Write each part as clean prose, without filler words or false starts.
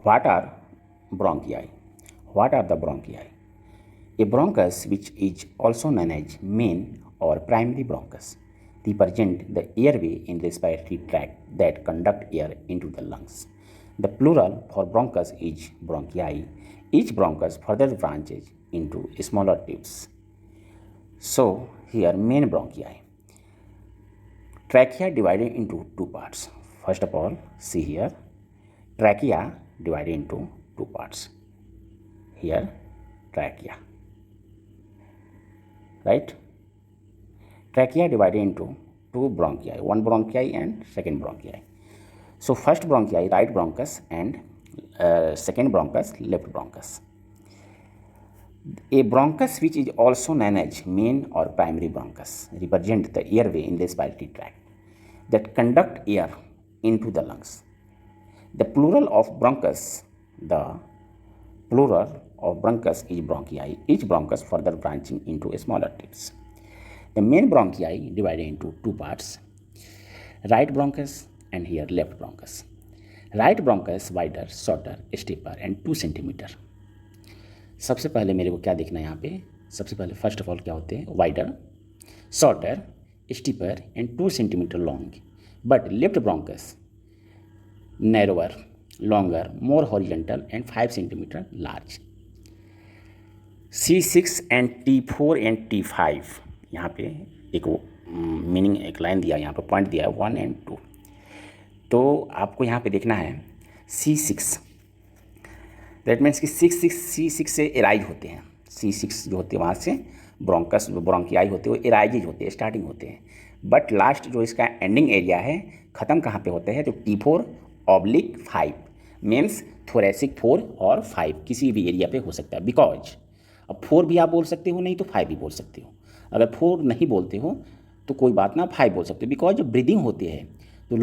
What are bronchi? What are the bronchi? A bronchus, which is also known as main or primary bronchus, represent the airway in respiratory tract that conduct air into the lungs. The plural for bronchus is bronchi. Each bronchus further branches into smaller tubes. So here main bronchi. Trachea divided into two parts. First of all, see here, trachea divided into two parts. Here, trachea, right? Trachea divided into two bronchi, one bronchi and second bronchi. So first bronchi, right bronchus, and second bronchus, left bronchus. A bronchus, which is also known as main or primary bronchus, represents the airway in the respiratory tract that conduct air into the lungs. The plural of bronchus is bronchi. Each bronchus further branching into smaller tubes. The main bronchi divided into two parts, right bronchus and here left bronchus. Right bronchus wider, shorter, steeper and 2 centimeter. सबसे पहले मेरे को क्या देखना है यहाँ पे, सबसे पहले फर्स्ट ऑफ ऑल क्या होते हैं, wider, shorter, steeper and 2 centimetre long. But left bronchus narrower, longer, more horizontal and 5 centimetre large. C6 and T4 and T5 यहाँ पे एक मीनिंग, एक लाइन दिया, यहाँ पे पॉइंट दिया है 1 एंड 2. तो आपको यहाँ पे देखना है C6, दैट मीन्स कि C6 से एराइज होते हैं. C6 जो होते हैं वहाँ से ब्रोंकस ब्रोंकियाई होते हैं, वो एराइज होते हैं, स्टार्टिंग होते हैं. बट लास्ट जो इसका एंडिंग एरिया है, ख़त्म कहाँ पे होते हैं, तो T4/5 मीन्स थोरेसिक 4 और 5 किसी भी एरिया पे हो सकता है. बिकॉज अब 4 भी आप बोल सकते हो, नहीं तो 5 भी बोल सकते हो. अगर 4 नहीं बोलते हो तो कोई बात ना, 5 बोल सकते हो. बिकॉज जब ब्रीदिंग होती है तो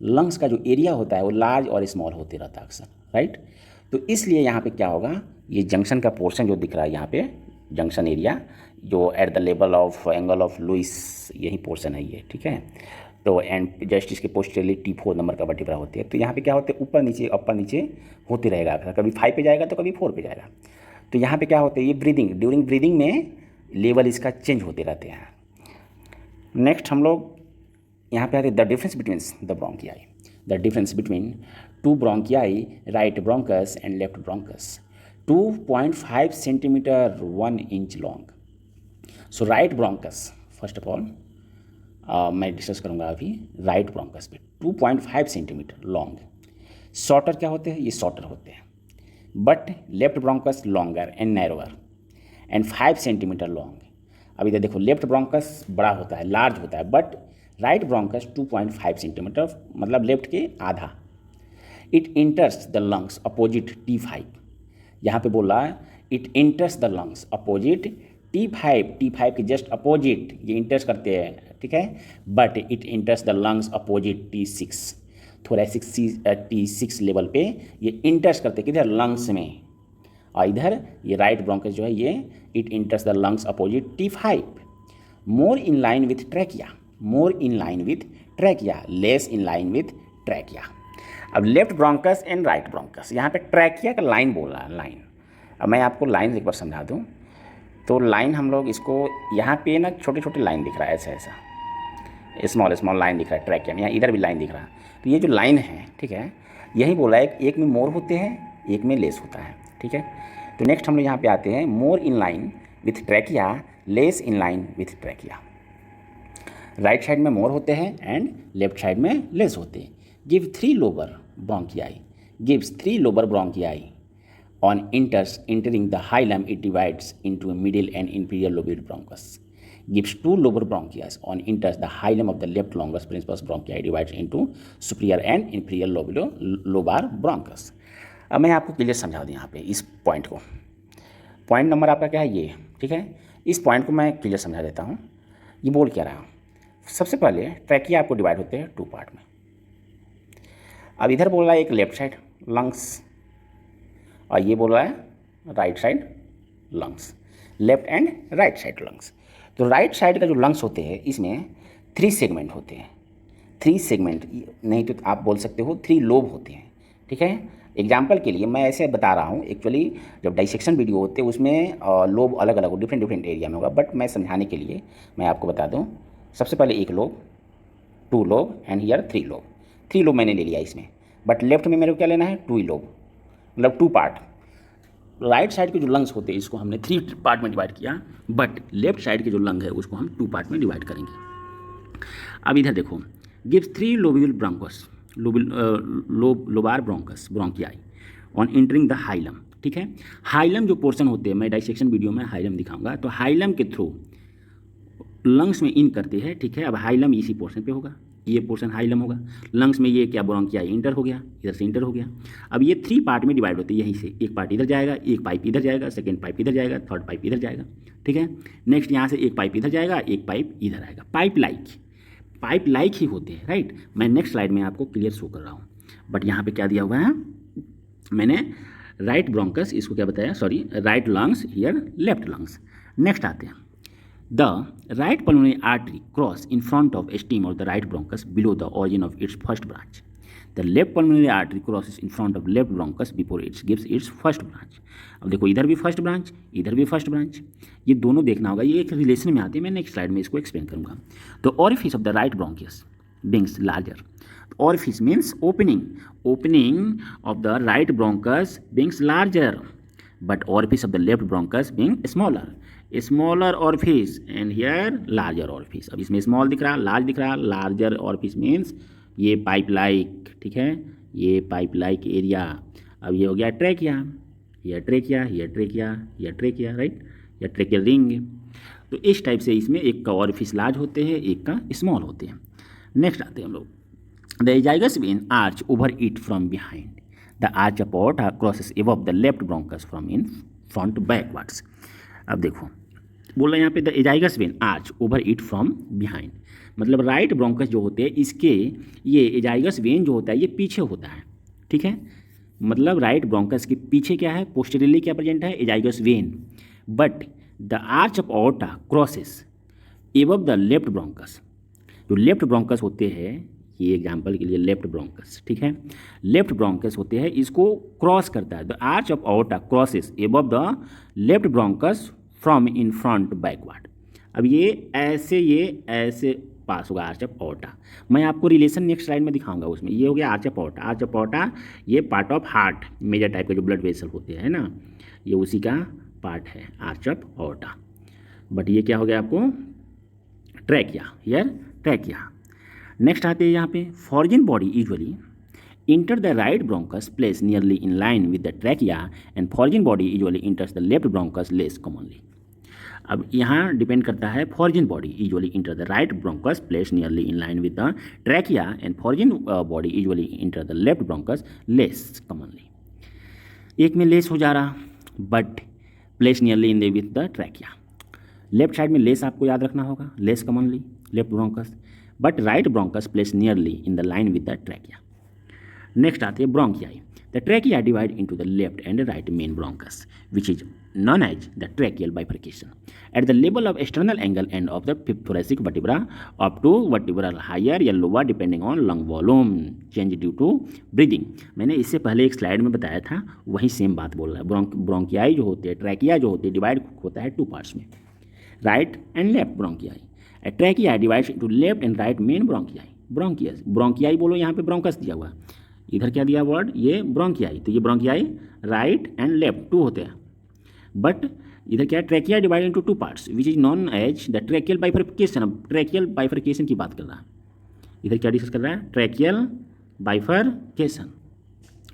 लंग्स का जो एरिया होता है वो लार्ज और स्मॉल होते रहता है अक्सर, राइट. तो इसलिए यहाँ पे क्या होगा, ये जंक्शन का पोर्शन जो दिख रहा है यहाँ पे, जंक्शन एरिया जो at the level of angle of Louis, यही पोर्शन है ये, ठीक है. तो एंड जस्ट इसके पोस्टरली T4 नंबर का वर्टिब्रा होती है. तो यहाँ पे क्या होते हैं, ऊपर नीचे अपर नीचे होते रहेगा, कभी 5 पे जाएगा तो कभी 4 पे जाएगा. तो यहाँ पे क्या होता है, ये ब्रीदिंग, ड्यूरिंग ब्रीदिंग में लेवल इसका चेंज होते रहते हैं. नेक्स्ट हम लोग यहाँ पे आते हैं the difference between the bronchi. The difference between two bronchi, right bronchus and left bronchus, 2.5 centimeter 1 inch long. So right bronchus, first of all मैं डिस्कस करूँगा अभी राइट ब्रोंकस पे 2.5 सेंटीमीटर लॉन्ग. शॉर्टर क्या होते हैं, ये शॉर्टर होते हैं. But left bronchus longer and narrower and 5 centimetre long. अब इधर देखो, लेफ्ट ब्रोंकस बड़ा होता है, लार्ज होता है, बट राइट ब्रोंकस 2.5 सेंटीमीटर, मतलब लेफ्ट के आधा. It enters the lungs opposite T5. यहाँ पे बोल रहा है it enters the lungs opposite T5 के जस्ट अपोजिट ये इंटर्स करते हैं, ठीक है. But it enters the lungs opposite T6, thoracic T6 level पे ये इंटर्स करते किधर, लंग्स में. और इधर ये राइट ब्रोंकस जो है ये it enters the lungs opposite T5. More in line with trachea, more in line with trachea, less in line with trachea. अब left bronchus and right bronchus, यहाँ पे ट्रैकिया का लाइन बोल रहा है, लाइन. अब मैं आपको लाइन एक बार समझा दूँ. तो लाइन हम लोग इसको, यहाँ पे ना छोटे छोटे लाइन दिख रहा है, ऐसा ऐसा स्मॉल लाइन दिख रहा है ट्रैकिया में. यहाँ इधर भी लाइन दिख रहा है. तो ये जो लाइन है, ठीक है, यही बोला है एक में मोर होते हैं, एक में लेस होता है, ठीक है. तो नेक्स्ट हम लोग यहाँ पे आते हैं more in line with trachea, less in line with trachea. Right side में मोर होते हैं एंड लेफ्ट साइड में लेस होते हैं. Give 3 lobar bronchi, gives 3 lobar bronchi on entering the hilum. It divides into a middle and inferior lobule bronchus. Gives 2 lobar bronchi on enters the hilum of the left longus principal bronchi. Divides into superior and inferior lobar bronchus. अब मैं आपको clear समझा दूँ यहाँ पे इस point को. Point number आपका क्या है, ये, ठीक है. इस पॉइंट को मैं क्लियर समझा देता हूँ. ये बोल क्या रहा हूँ, सबसे पहले ट्रैकिया आपको डिवाइड होते हैं 2 पार्ट में. अब इधर बोल रहा है एक लेफ्ट साइड लंग्स और ये बोल रहा है right side lungs, left and right side lungs. तो राइट साइड का जो लंग्स होते हैं इसमें 3 सेगमेंट होते हैं. 3 सेगमेंट नहीं तो आप बोल सकते हो 3 लोब होते हैं, ठीक है। एग्जाम्पल के लिए मैं ऐसे बता रहा हूँ, एक्चुअली जब डाइसेक्शन वीडियो होते हैं उसमें लोब अलग अलग डिफरेंट डिफरेंट एरिया में होगा, बट मैं समझाने के लिए मैं आपको बता दूँ। सबसे पहले एक lobe, 2 lobe and here 3 lobe. 3 lobe मैंने ले लिया इसमें, बट लेफ्ट में मेरे को क्या लेना है, 2 लोब, मतलब 2 पार्ट। राइट साइड के जो लंग्स होते हैं इसको हमने 3 पार्ट में डिवाइड किया, बट लेफ्ट साइड के जो लंग है उसको हम 2 पार्ट में डिवाइड करेंगे। अब इधर देखो, gives 3 lobule bronchus, lobar bronchus bronchi on entering the hilum. ठीक है, हाइलम जो पोर्शन होते हैं, मैं डाइसेक्शन वीडियो में हाइलम दिखाऊंगा, तो हाइलम के थ्रू लंग्स में इन करते हैं। ठीक है, अब हाइलम इसी पोर्शन पे होगा, ये पोर्शन हाइलम होगा, लंग्स में ये क्या ब्रोंकियाई इंटर हो गया, इधर से इंटर हो गया। अब ये 3 पार्ट में डिवाइड होते हैं, यहीं से एक पार्ट इधर जाएगा, एक पाइप इधर जाएगा, सेकेंड पाइप इधर जाएगा, थर्ड पाइप इधर जाएगा। ठीक है, नेक्स्ट यहाँ से एक पाइप इधर जाएगा, एक पाइप इधर आएगा। पाइप लाइक ही होते हैं, राइट। मैं नेक्स्ट स्लाइड में आपको क्लियर शो कर रहा हूँ, बट यहाँ पे क्या दिया हुआ है, मैंने राइट ब्रोंकस, इसको क्या बताया, sorry, right lungs, here left lungs. Next आते हैं, the right pulmonary artery cross in front of steam of the right bronchus below the origin of its first branch. The left pulmonary artery crosses in front of left bronchus before it's gives it's first branch. अब देखो, इधर भी first branch, इधर भी first branch, ये दोनों देखना होगा, ये एक रिलेशन में आते हैं। मैं नेक्स्ट स्लाइड में इसको एक्सप्लेन करूँगा। The orifice of the right bronchus बिंग्स larger. Orifice means opening of the right bronchus बिंग्स larger, but orifice of the left bronchus being smaller orifice and here larger orifice। अब इसमें small दिख रहा, large दिख रहा, larger orifice means ये pipe like, ठीक है, ये पाइप लाइक एरिया। अब ये हो गया ट्रैकिया, ये ट्रैकिया, ये ट्रैकिया, ये ट्रैकिया, राइट, या ट्रैकियल रिंग। तो इस टाइप से इसमें एक का ऑरिफिस लार्ज होते हैं, एक का स्मॉल होते हैं। नेक्स्ट आते हैं हम लोग, the azygos when arch over it from behind. The arch of aorta crosses above the left bronchus from in front backwards। अब देखो, बोल रहे हैं यहाँ पे the azygos when arch over it from behind, मतलब राइट ब्रोंकस जो होते हैं इसके, ये एजाइगस वेन जो होता है ये पीछे होता है। ठीक है, मतलब राइट ब्रोंकस के पीछे क्या है, पोस्टेरियरली क्या प्रेजेंट है, azygos when, but the arch of aorta crosses above the left bronchus। जो लेफ्ट ब्रोंकस होते हैं, ये एग्जाम्पल के लिए लेफ्ट ब्रोंकस, ठीक है, लेफ्ट ब्रोंकस होते हैं, इसको क्रॉस करता है। The arch of aorta crosses above the left bronchus from in front backward. अब ये ऐसे पास होगा आर्च ऑफ aorta। मैं आपको रिलेशन नेक्स्ट स्लाइड में दिखाऊंगा, उसमें ये हो गया arch of aorta। Arch of aorta ये part of heart, major type के जो ब्लड वेसल होते हैं ना, ये उसी का पार्ट है आर्च ऑफ aorta। बट ये क्या हो गया आपको, ट्रैकिया, हियर ट्रैकिया। नेक्स्ट आते हैं यहाँ पे, foreign body usually enter the right bronchus place nearly in line with the trachea and foreign body usually enters the left bronchus less commonly. अब यहाँ डिपेंड करता है, foreign body usually enter the right bronchus place nearly in line with the trachea and foreign body usually enter the left bronchus less commonly. एक में less हो जा रहा, but place nearly in with the trachea. Left side में less आपको याद रखना होगा, less commonly left bronchus, but right bronchus place nearly in the line with the trachea. Next आते हैं bronchi. The trachea divide into the left and right main bronchus which is known as the tracheal bifurcation at the level of external angle end of the fifth thoracic vertebra up to vertebral higher या lower depending on lung volume change due to breathing। मैंने इससे पहले एक slide में बताया था, वही same बात बोल रहा है। ब्रोंकियाई जो होते हैं, ट्रैकिया जो होते हैं, डिवाइड होता है 2 पार्ट्स में, right and left bronchi. Trachea divides into left and right main bronchi. Bronchi बोलो, यहाँ पे ब्रोंकस दिया हुआ, इधर क्या दिया वर्ड, ये ब्रोंकियाई, तो ये ब्रोंकियाई राइट एंड लेफ्ट 2 होते हैं, बट इधर क्या है, trachea divide into 2 parts which is known as the tracheal bifurcation. अब ट्रैकियल बाइफरकेशन की बात कर रहा है, इधर क्या डिस्कस कर रहा है, ट्रैकियल बाइफरकेशन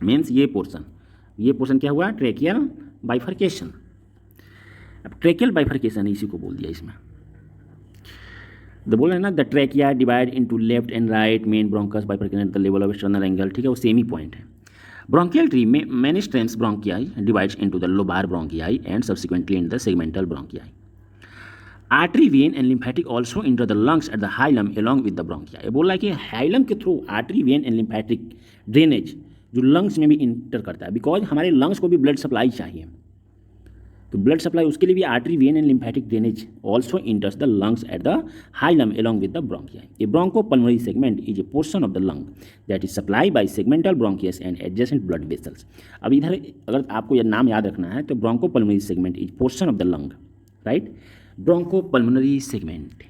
मीन्स ये पोर्शन क्या हुआ, ट्रैकियल बाइफरकेशन। अब ट्रैकियल बाइफरकेशन इसी को बोल दिया इसमें, तो बोल रहे हैं ना, the trachea divide into left and right main bronchus bifurcation at the level of external angle. ठीक है, वो सेम ही पॉइंट है। ब्रोंकियल ट्री में many streams bronchi divides into the lobar bronchi and subsequently in the segmental bronchi. Artery vein and lymphatic also enter the lungs at the hilum along with the bronchi. बोल रहा है कि hilum के through artery vein and lymphatic drainage जो lungs में भी inter करता है, बिकॉज हमारे लंग्स को भी ब्लड सप्लाई चाहिए, तो ब्लड सप्लाई उसके लिए भी artery, vein and lymphatic drainage also enters the lungs at the hilum along with the bronchi. A bronchopulmonary segment is a portion of the lung that is supply by segmental bronchus and adjacent blood vessels. अब इधर अगर आपको यह नाम याद रखना है तो bronchopulmonary segment is portion of the lung, right. Bronchopulmonary segment,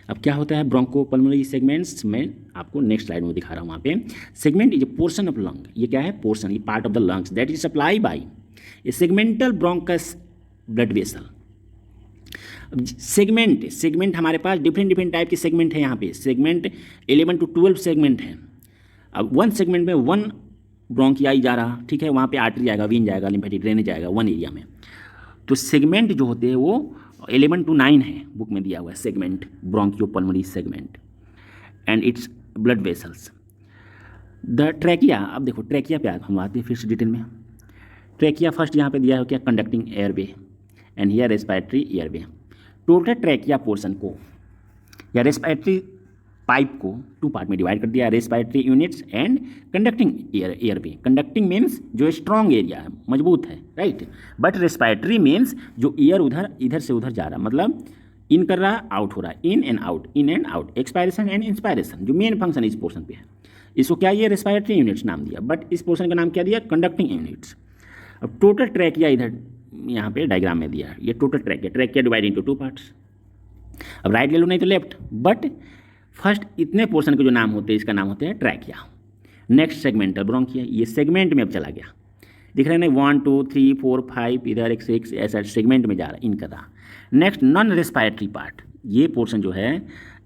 अब क्या होता है ब्रोंकोपल्मोनरी सेगमेंट्स, मैं आपको नेक्स्ट स्लाइड में दिखा रहा हूँ। वहाँ पे segment is a portion of lung, ये क्या है पोर्शन, ये part of the lungs that is supply bye A segmental bronchus blood vessel. Segment हमारे पास डिफरेंट टाइप के सेगमेंट है। यहाँ पे सेगमेंट 11 to 12 सेगमेंट हैं। अब वन सेगमेंट में वन ब्रोंकियाई जा रहा, ठीक है, वहाँ पे आर्टरी जाएगा, वीन जाएगा, लिम्फेटिक ड्रेनेज जाएगा वन एरिया में। तो सेगमेंट जो होते हैं वो 11 to 9 है, बुक में दिया हुआ है segment, bronchopulmonary segment and its blood vessels. The trachea, अब देखो ट्रैकिया पे हम आते हैं फिर से डिटेल में। ट्रैकिया फर्स्ट यहाँ पे दिया है क्या, conducting airway and here respiratory airway. Total trachea portion को या रेस्पिरेटरी पाइप को टू पार्ट में डिवाइड कर दिया, respiratory units and conducting airway. Conducting means जो स्ट्रॉन्ग एरिया है, मजबूत है, राइट। बट रेस्पिरेटरी मीन्स जो एयर उधर इधर से उधर जा रहा, मतलब इन कर रहा, आउट हो रहा, in and out, expiration and inspiration, जो मेन फंक्शन इस पोर्शन पे है। इसको क्या ये रेस्पिरेटरी यूनिट्स नाम दिया, बट इस पोर्शन का नाम क्या दिया, कंडक्टिंग यूनिट्स। अब टोटल ट्रैकिया इधर यहाँ पे डायग्राम में दिया है, ये total trachea divide into two parts. अब राइट ले लो नहीं तो लेफ्ट, बट फर्स्ट इतने पोर्शन के जो नाम होते हैं इसका नाम होते हैं ट्रैकिया। नेक्स्ट सेगमेंटल ब्रोंकिया, ये सेगमेंट में अब चला गया, दिख रहा है ना 1 2 3 4 5 इधर एक 6 ऐसा सेगमेंट में जा रहा है, इनका रहा। नेक्स्ट नॉन रेस्पिरेटरी पार्ट, ये पोर्शन जो है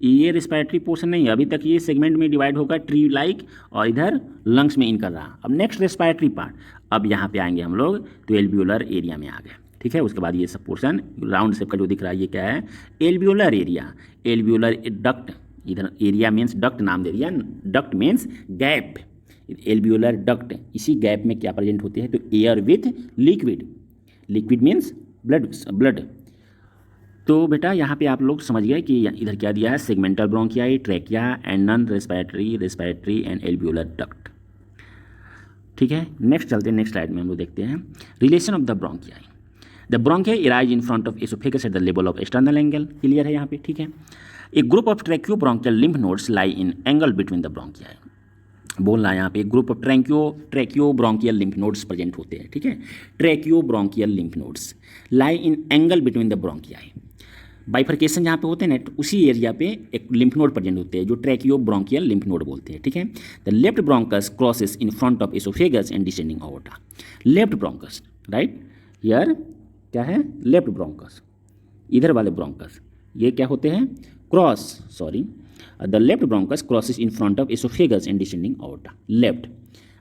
ये रेस्पिरेटरी पोर्शन नहीं है, अभी तक ये सेगमेंट में डिवाइड होगा ट्री लाइक, और इधर लंग्स में इन कर रहा। अब नेक्स्ट रेस्पिरेटरी पार्ट, अब यहाँ पे आएंगे हम लोग तो एल्वियोलर एरिया में आ गए, ठीक है। उसके बाद ये सब पोर्शन राउंड शेप का जो दिख रहा है ये क्या है, एल्वियोलर एरिया, एल्वियोलर डक्ट, इधर एरिया मीन्स डक्ट नाम दे दिया, duct means gap, alveolar duct. इसी गैप में क्या प्रेजेंट होते हैं, तो air with liquid, liquid means blood. तो बेटा यहाँ पे आप लोग समझ गए कि इधर क्या दिया है, segmental bronchi, trachea and non respiratory and alveolar duct, ठीक है। नेक्स्ट चलते हैं, नेक्स्ट स्लाइड में हम लोग देखते हैं relation of the bronchi. The bronchi arise in front of oesophagus at the level of external angle, clear है यहाँ पे, ठीक है। A group of tracheobronchial lymph nodes lie in angle between the bronchi, बोलना है यहाँ पे group of tracheobronchial lymph nodes present होते हैं, ठीक है। Tracheobronchial lymph nodes lie in angle between the bronchi, bifurcation जहाँ पे होते हैं ना उसी एरिया पे एक लिम्फ नोड प्रेजेंट होते हैं जो ट्रैकियोब्रोंकियल लिम्फ नोड बोलते हैं, ठीक है। The left bronchus crosses in front of oesophagus and descending aorta, left bronchus, right, here क्या है, लेफ्ट ब्रोंकस, इधर वाले ब्रोंकस ये क्या होते हैं, the left bronchus crosses in front of oesophagus and descending aorta, left.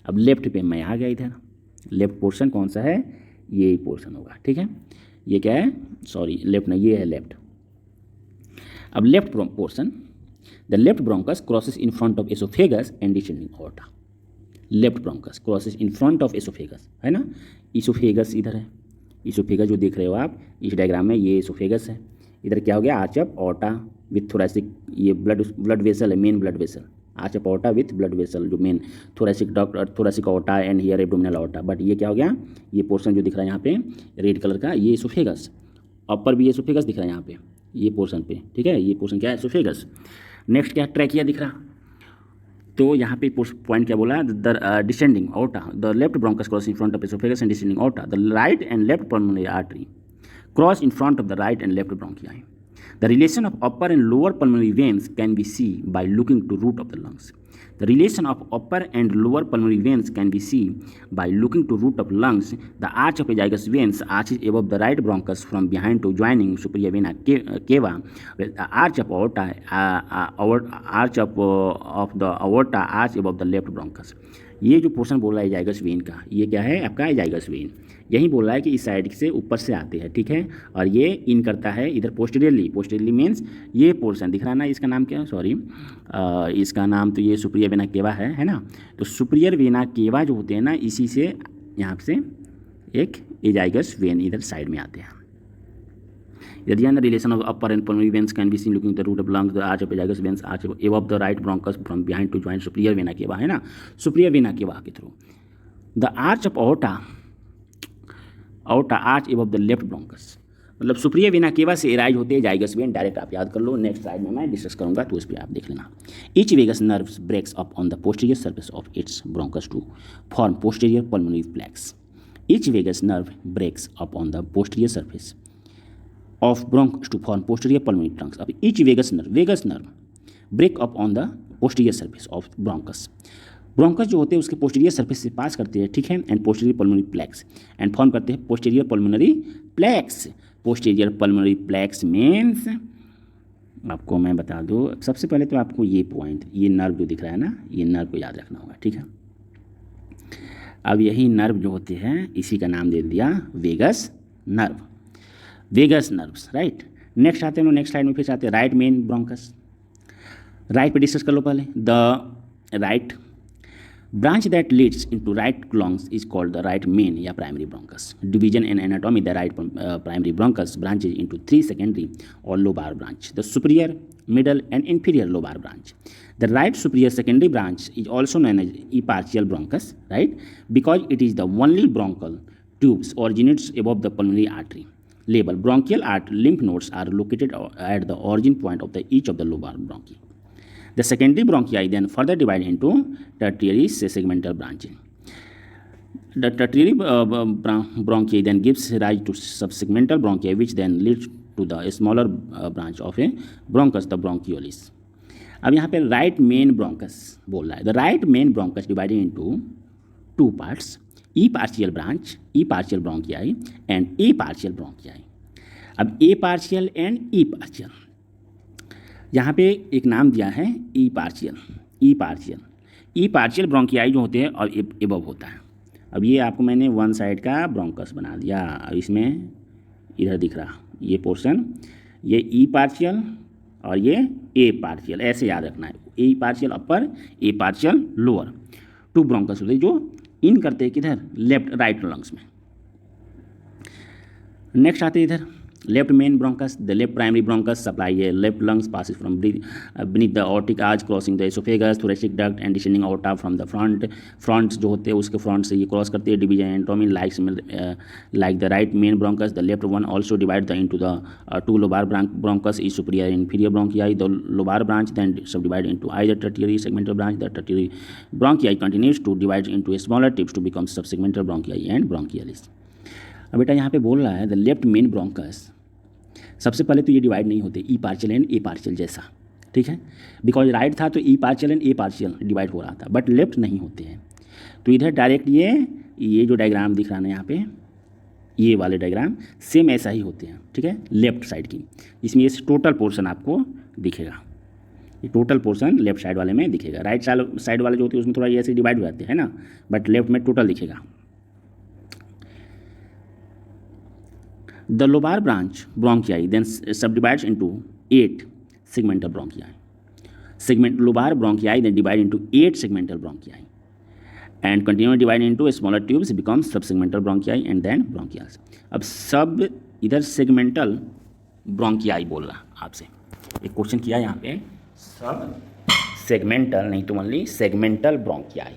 अब लेफ्ट पे मैं आ गया, इधर लेफ्ट पोर्शन कौन सा है, ये पोर्शन होगा, ठीक है। ये क्या है, लेफ्ट नहीं, ये है लेफ्ट। अब left portion, the left bronchus crosses in front of oesophagus and descending aorta, left bronchus crosses in front of oesophagus, है ना, इसोफेगस इधर है, इसोफेगस जो देख रहे हो आप इस डायग्राम में, ये इसोफेगस है। इधर क्या हो गया, arch of aorta with thoracic, ये ब्लड वेसल है, main blood vessel, arch of aorta with blood vessel जो main thoracic duct, thoracic aorta and here abdominal aorta. But ये क्या हो गया, ये पोर्शन जो दिख रहा है यहाँ पे रेड कलर का, ये इसोफेगस, अपर भी इसोफेगस दिख रहा है यहाँ पे, ये पोर्शन पे, ठीक है। ये पोर्शन क्या है, इसोफेगस। नेक्स्ट क्या है, ट्रैकिया दिख रहा, तो यहाँ पे पॉइंट क्या बोला, the descending aorta, the left bronchus cross in front of oesophagus and descending aorta, the right and left pulmonary artery cross in front of the right and left bronchi. The relation of upper and lower pulmonary veins can be seen by looking to root of the lungs. The relation of upper and lower pulmonary veins can be seen by looking to root of lungs. The arch of aegis veins arches above the right bronchus from behind to joining superior vena cava. The arch of aorta, arch of the aorta arch above the left bronchus. ये जो portion बोल रहा है azygos when का, ये क्या है आपका एजाइगस वेन, यही बोल रहा है कि इस साइड से ऊपर से आते हैं, ठीक है। और ये इन करता है इधर पोस्टीरियरली मीन्स ये पोर्शन दिख रहा ना, इसका नाम क्या है, इसका नाम तो ये सुपीरियर वेना केवा है ना। तो सुपीरियर वेना केवा जो होते हैं ना, इसी से यहाँ से एक एजाइगस वेन इधर साइड में आते हैं। यदि the relation of upper and pulmonary veins can be seen looking the root of lungs, the arch of azygos veins arch above the right bronchus from behind to join superior vena cava, है ना, superior vena cava के through. The arch of aorta aorta arch above the left bronchus, मतलब Supriya vena cava से arise होते हैं जाइगस when, direct आप याद कर लो, नेक्स्ट स्लाइड में मैं डिस्कस करूंगा तो उस पर आप देख लेना। Each vagus nerve breaks up on the posterior surface of its bronchus to form posterior pulmonary plexus. Each vagus nerve breaks up on the posterior surface of bronchus to form posterior pulmonary trunks. अब each vagus nerve break up on the posterior surface of bronchus, bronchus जो होते हैं उसके posterior surface से पास करते हैं, ठीक है, and posterior pulmonary plexus and form करते हैं posterior pulmonary plexus. Posterior pulmonary plexus means, आपको मैं बता दूं, सबसे पहले तो आपको ये पॉइंट, ये नर्व जो दिख रहा है ना, ये नर्व को याद रखना होगा, ठीक है। अब यही नर्व जो होते हैं इसी का नाम दे दिया vagus nerve, vagus nerves, right. Next आते हैं नेक्स्ट स्लाइड में, फिर आते हैं राइट मेन ब्रोंकस। राइट पे डिस्कस कर लो पहले। The right branch that leads into right lungs is called the right main या primary bronchus. Division in anatomy, the right primary bronchus branches into 3 secondary or lobar branch, the superior, middle and inferior lobar branch. The right superior secondary branch is also known as eparchial bronchus, right, because it is the only bronchial tubes originates above the pulmonary artery. Label: bronchial lymph nodes are located at the origin point of each of the lobar bronchi. The secondary bronchi then further divide into tertiary segmental branching. The tertiary bronchi then gives rise to subsegmental bronchi, which then leads to the smaller branch of a bronchus, the bronchioles. अब यहाँ पे right main bronchus बोल रहा है। The right main bronchus divided into 2 parts, eparterial branch, eparterial bronchi and hyparterial bronchi. अब hyparterial and eparterial, यहाँ पे एक नाम दिया है eparterial, eparterial, eparterial bronchi जो होते हैं और एबव होता है। अब ये आपको मैंने वन साइड का ब्रोंकस बना दिया। अब इसमें इधर दिख रहा ये पोर्शन, ये ई पार्शियल और ये ए पार्शियल, ऐसे याद रखना है। Hyparterial upper, hyparterial lower, 2 bronchus होते हैं जो इन करते हैं किधर, लेफ्ट राइट लंग्स में। नेक्स्ट आते हैं इधर left main bronchus. The left primary bronchus supply है left lungs passes from beneath the aortic arch crossing the esophagus, thoracic duct and descending aorta from the front जो होते हैं उसके front से ये क्रॉस करते हैं। Division anatomy like the right main bronchus, the left one also divides into the 2 lobar bronchus is superior and inferior bronchi. The lobar branch then subdivided into either tertiary segmental branch. The tertiary bronchi continues to divide into smaller tips to become subsegmental bronchi and bronchialis. अब बेटा यहाँ पे बोल रहा है the left main bronchus, सबसे पहले तो ये डिवाइड नहीं होते eparterial and hyparterial जैसा, ठीक है, बिकॉज राइट था तो eparterial and hyparterial divide हो रहा था, बट लेफ्ट नहीं होते हैं। तो इधर डायरेक्ट ये जो डायग्राम दिख रहा है यहाँ पे, ये वाले डायग्राम सेम ऐसा ही होते हैं, ठीक है, लेफ्ट साइड की, इसमें ये टोटल पोर्शन आपको दिखेगा, ये टोटल पोर्शन लेफ्ट साइड वाले में दिखेगा। राइट साइड वाले जो होते हैं उसमें थोड़ा ऐसे डिवाइड हो जाते हैं ना, बट लेफ्ट में टोटल दिखेगा। The lobar branch bronchi then subdivides into 8 segmental bronchi. Lobar bronchi then divide into 8 segmental bronchi and continue dividing into smaller tubes becomes subsegmental bronchi and then bronchials. अब सब इधर segmental bronchi बोल रहा आपसे, एक question किया यहाँ पे, सब segmental नहीं तो only segmental bronchi।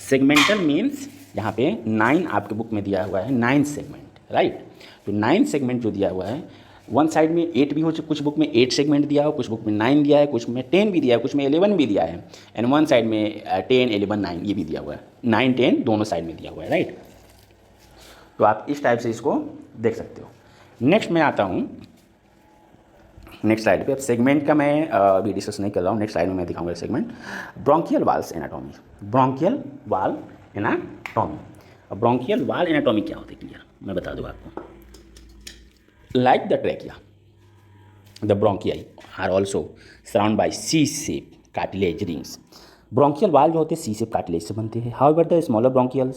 segmental means यहाँ पे 9 आपके बुक में दिया हुआ है, 9 सेगमेंट, राइट। तो 9 सेगमेंट जो दिया हुआ है, वन साइड में 8 भी हो, कुछ बुक में 8 सेगमेंट दिया हो, कुछ बुक में 9 दिया है, कुछ में 10 भी दिया है, कुछ में 11 भी दिया है, एंड वन साइड में 10, 11, 9 ये भी दिया हुआ है, 9, 10 दोनों साइड में दिया हुआ है, राइट। तो आप इस टाइप से इसको देख सकते हो। नेक्स्ट मैं आता हूँ नेक्स्ट स्लाइड पे। अब सेगमेंट का मैं अभी डिस्कस नहीं कर रहा हूँ, नेक्स्ट स्लाइड में मैं दिखाऊंगा segment. Bronchial walls anatomy, bronchial wall anatomy. अब ब्रोंकियल वाल एनाटॉमी क्या होती है, क्लियर मैं बता दूँ आपको। Like the trachea, the bronchi are also surrounded by C-shaped cartilage rings. Bronchial valve जो होते हैं C-shaped cartilage से बनते हैं. However, the smaller bronchial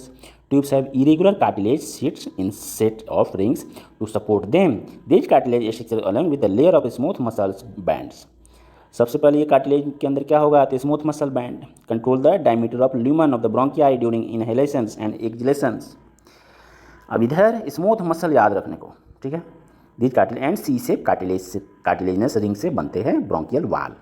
tubes have irregular cartilage sheets in set of rings to support them. These cartilage are structured along with the layer of smooth muscle bands. सबसे पहले ये cartilage के अंदर क्या होगा, तो smooth muscle band control the diameter of lumen of the bronchi during inhalations and exhalations. अब इधर स्मूथ मसल याद रखने को, ठीक है। दीज कार्टिलेज एंड सी से कार्टिलेजनस रिंग से बनते हैं ब्रोंकियल वाल।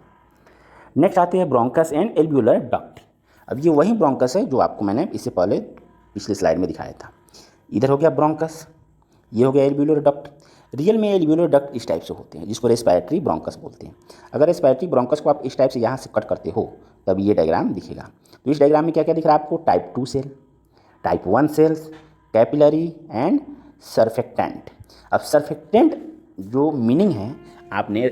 नेक्स्ट आते हैं ब्रोंकस एंड एल्व्यूलर डक्ट। अब ये वही ब्रोंकस है जो आपको मैंने इससे पहले पिछले स्लाइड में दिखाया था। इधर हो गया ब्रोंकस, ये हो गया एल्वियोलर डक्ट। रियल में एल्वियोलर डक्ट इस टाइप से होते हैं, जिसको रेस्पिरेटरी ब्रोंकस बोलते हैं। अगर रेस्पिरेटरी ब्रोंकस को आप इस टाइप से यहाँ से कट करते हो तब ये डायग्राम दिखेगा। तो इस डायग्राम में क्या क्या दिख रहा है आपको? Type 2 cell, type 1 cells, capillary and surfactant. अब सर्फेक्टेंट जो मीनिंग है आपने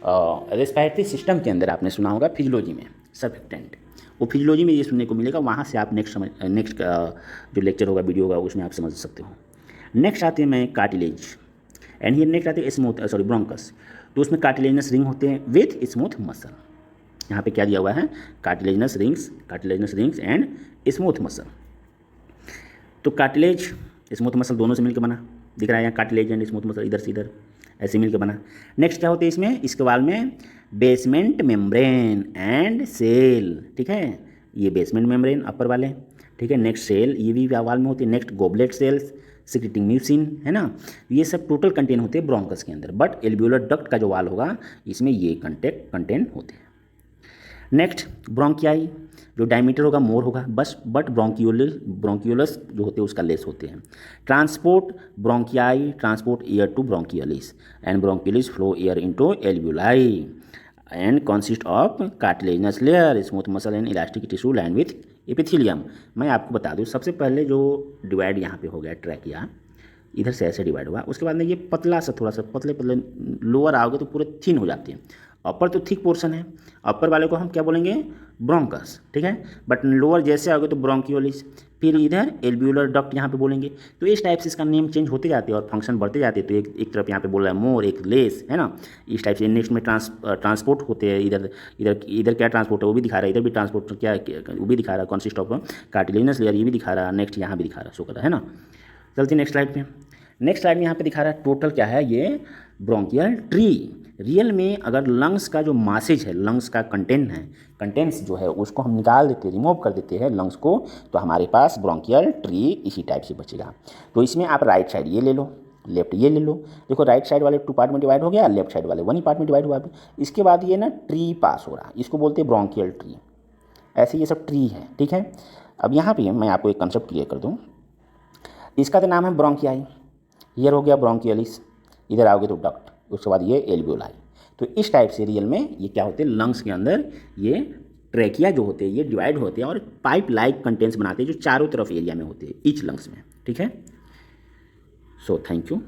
रेस्पिरेटरी सिस्टम के अंदर आपने सुना होगा फिजियोलॉजी में, सर्फेक्टेंट, वो फिजियोलॉजी में ये सुनने को मिलेगा। वहाँ से आप नेक्स्ट जो लेक्चर होगा, वीडियो होगा, उसमें आप समझ सकते हो। नेक्स्ट आते हैं मैं कार्टिलेज एंड हियर नेक्स्ट आते हैं स्मूथ ब्रोंकस। तो उसमें कार्टिलेजनस रिंग होते हैं विथ स्मूथ मसल। यहाँ पे क्या दिया हुआ है? Cartilaginous rings and smooth muscle. तो कार्टिलेज स्मूथ मसल दोनों से मिलकर बना, दिख रहा है यहाँ कार्टिलेज एंड स्मूथ मसल, इधर से इधर ऐसे मिलकर बना। नेक्स्ट क्या होते हैं इसमें? इसके वाल में बेसमेंट मेम्ब्रेन एंड सेल, ठीक है, ये बेसमेंट मेम्ब्रेन अपर वाले, ठीक है। नेक्स्ट सेल, ये भी वाल में होती है। Next goblet cells, secreting mucin, है ना। ये सब टोटल कंटेन होते हैं ब्रोंकस के अंदर। बट एल्वियोलर डक्ट का जो वाल होगा इसमें ये कंटेन होते हैं। नेक्स्ट ब्रोंकियाई, जो डायमीटर होगा मोर होगा बस, बट ब्रोंकियोलस जो होते हैं उसका लेस होते हैं। Transport bronchi transport air to bronchioles and bronchioles flow air into alveoli and consist of cartilaginous layer, smooth muscle and elastic tissue line with epithelium. मैं आपको बता दूं, सबसे पहले जो डिवाइड यहाँ पे हो गया ट्रैकिया, इधर से ऐसे डिवाइड हुआ, उसके बाद में ये पतला सा थोड़ा सा पतले लोअर आओगे तो पूरे थिन हो जाते हैं। अपर तो थिक पोर्शन है, अपर वाले को हम क्या बोलेंगे? ब्रोंकस, ठीक है। बट लोअर जैसे आओगे तो ब्रोंकियोलिस, फिर इधर एल्वियोलर डक्ट यहाँ पे बोलेंगे। तो इस टाइप से इसका नेम चेंज होते जाते हैं और फंक्शन बढ़ते जाते हैं। तो एक तरफ यहाँ पे बोल रहा है मोर, एक लेस, है ना, इस टाइप से। नेक्स्ट में ट्रांसपोर्ट होते हैं, इधर इधर इधर क्या ट्रांसपोर्ट है वो भी दिखा रहा है, इधर भी ट्रांसपोर्ट क्या वो भी दिखा रहा है, कॉन्सिस्ट ऑफ कार्टिलेजनस लेयर, ये भी दिखा रहा है। नेक्स्ट यहाँ भी दिखा रहा है, शो कर रहा है ना। चलते नेक्स्ट स्लाइड पे। नेक्स्ट स्लाइड में यहाँ पे दिखा रहा है टोटल क्या है, ये ब्रोंकियल ट्री। रियल में अगर लंग्स का जो मासेज है, लंग्स का कंटेंट्स जो है उसको हम निकाल देते, रिमूव कर देते हैं लंग्स को, तो हमारे पास ब्रोंकियल ट्री इसी टाइप से बचेगा। तो इसमें आप राइट साइड ये ले लो, लेफ्ट ये ले लो। देखो राइट साइड वाले 2 पार्ट में डिवाइड हो गया, लेफ्ट साइड वाले 1 ही पार्ट में डिवाइड हुआ। इसके बाद ये ना ट्री पास हो रहा है, इसको बोलते हैं ब्रोंकियल ट्री। ऐसे ये सब ट्री है, ठीक है। अब यहाँ पे मैं आपको एक कंसेप्ट क्लियर कर दूँ। इसका तो नाम है ब्रोंकियाई, ईयर हो गया ब्रोंकियलिस, इधर आओगे तो डक्ट, उसके बाद ये एल्वियोलाई। तो इस टाइप से रियल में ये क्या होते हैं, लंग्स के अंदर ये ट्रैकिया जो होते हैं ये डिवाइड होते हैं और पाइप लाइक कंटेंट्स बनाते हैं जो चारों तरफ एरिया में होते हैं ईच लंग्स में, ठीक है। So thank you.